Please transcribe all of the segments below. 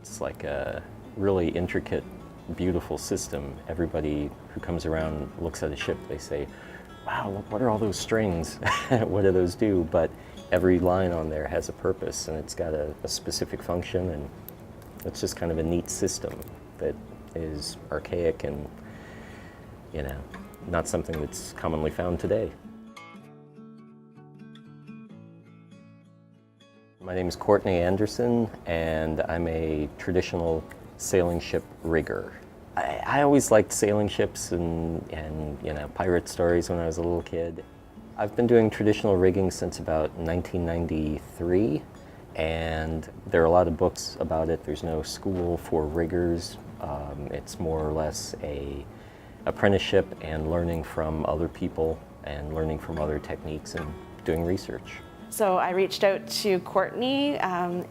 It's like a really intricate, beautiful system. Everybody who comes around looks at a ship, they say, wow, look, what are all those strings? What do those do? But every line on there has a purpose, and it's got a specific function, and it's just kind of a neat system that is archaic and, you know, not something that's commonly found today. My name is Courtney Anderson, and I'm a traditional sailing ship rigger. I always liked sailing ships and you know, pirate stories when I was a little kid. I've been doing traditional rigging since about 1993, and there are a lot of books about it. There's no school for riggers. It's more or less a apprenticeship and learning from other people and learning from other techniques and doing research. So I reached out to Courtney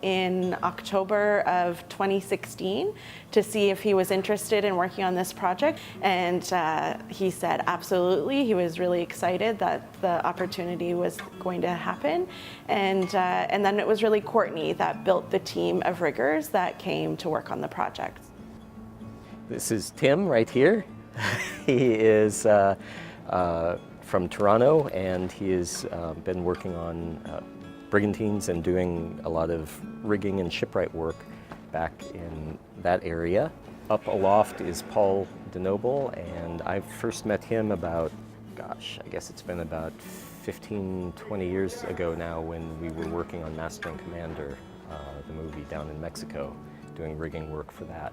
in October of 2016 to see if he was interested in working on this project, and he said absolutely. He was really excited that the opportunity was going to happen, and then it was really Courtney that built the team of riggers that came to work on the project. This is Tim right here. He is from Toronto, and he has been working on brigantines and doing a lot of rigging and shipwright work back in that area. Up aloft is Paul DeNoble, and I first met him about, gosh, I guess it's been about 15, 20 years ago now, when we were working on Master and Commander, the movie down in Mexico, doing rigging work for that.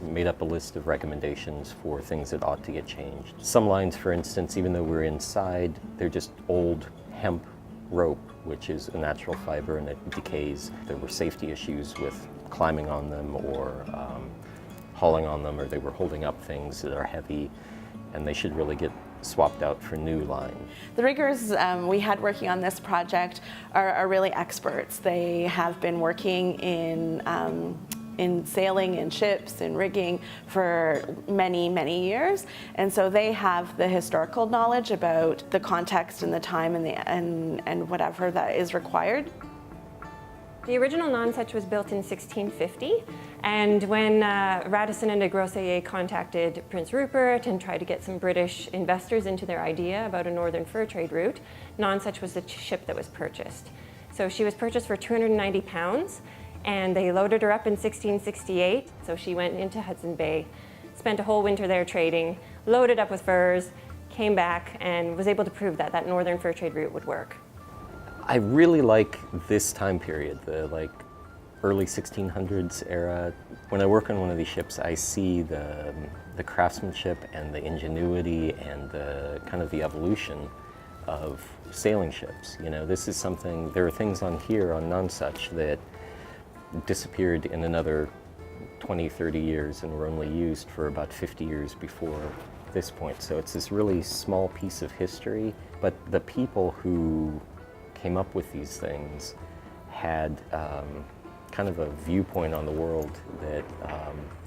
Made up a list of recommendations for things that ought to get changed. Some lines, for instance, even though we're inside, they're just old hemp rope, which is a natural fiber and it decays. There were safety issues with climbing on them or hauling on them, or they were holding up things that are heavy, and they should really get swapped out for new line. The riggers we had working on this project are really experts. They have been working in sailing and ships and rigging for many, many years. And so they have the historical knowledge about the context and the time and whatever that is required. The original Nonsuch was built in 1650, and when Radisson and de Groseilliers contacted Prince Rupert and tried to get some British investors into their idea about a northern fur trade route, Nonsuch was the ship that was purchased. So she was purchased for 290 pounds, and they loaded her up in 1668, so she went into Hudson Bay, spent a whole winter there trading, loaded up with furs, came back, and was able to prove that that northern fur trade route would work. I really like this time period, the early 1600s era. When I work on one of these ships, I see the craftsmanship and the ingenuity and the kind of the evolution of sailing ships. You know, this is something, there are things on here on Nonsuch that disappeared in another 20, 30 years and were only used for about 50 years before this point. So it's this really small piece of history, but the people who came up with these things had kind of a viewpoint on the world that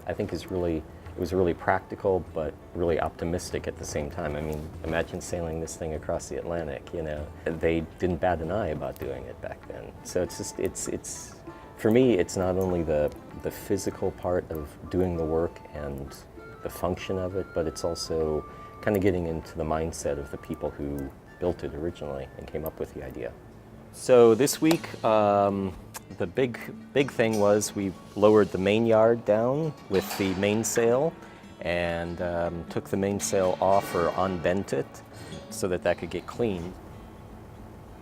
I think is really, it was really practical but really optimistic at the same time. I mean, imagine sailing this thing across the Atlantic, you know. They didn't bat an eye about doing it back then. So it's just, it's for me, it's not only the physical part of doing the work and the function of it, but it's also kind of getting into the mindset of the people who built it originally and came up with the idea. So this week, the big thing was we lowered the main yard down with the mainsail and took the mainsail off or unbent it so that could get cleaned.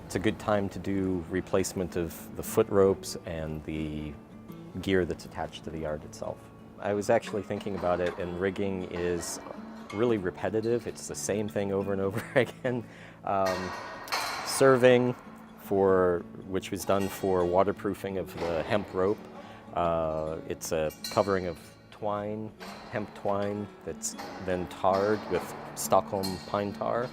It's a good time to do replacement of the foot ropes and the gear that's attached to the yard itself. I was actually thinking about it, and rigging is really repetitive. It's the same thing over and over again. Serving, which was done for waterproofing of the hemp rope. It's a covering of twine, hemp twine, that's then tarred with Stockholm pine tar.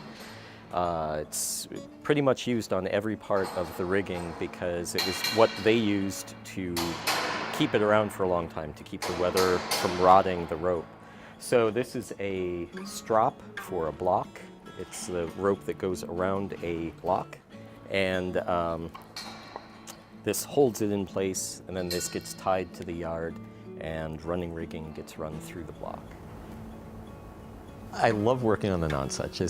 It's pretty much used on every part of the rigging because it was what they used to keep it around for a long time, to keep the weather from rotting the rope. So this is a strop for a block. It's the rope that goes around a block. And This holds it in place, and then this gets tied to the yard, and running rigging gets run through the block. I love working on the Nonsuch.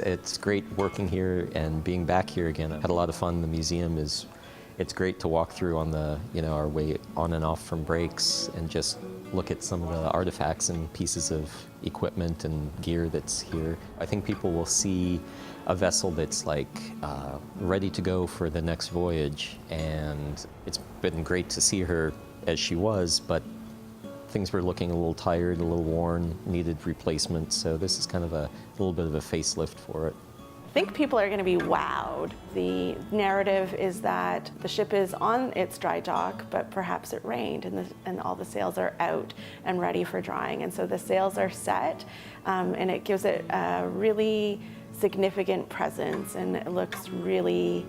It's great working here and being back here again. I had a lot of fun. The museum it's great to walk through on our way on and off from breaks and just look at some of the artifacts and pieces of equipment and gear that's here. I think people will see a vessel that's ready to go for the next voyage, and it's been great to see her as she was, but things were looking a little tired, a little worn, needed replacement, so this is kind of a little bit of a facelift for it. I think people are going to be wowed. The narrative is that the ship is on its dry dock, but perhaps it rained and all the sails are out and ready for drying. And so the sails are set, and it gives it a really significant presence, and it looks really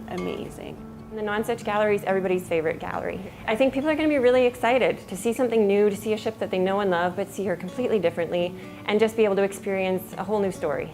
amazing. The Nonsuch Gallery is everybody's favorite gallery. I think people are going to be really excited to see something new, to see a ship that they know and love, but see her completely differently, and just be able to experience a whole new story.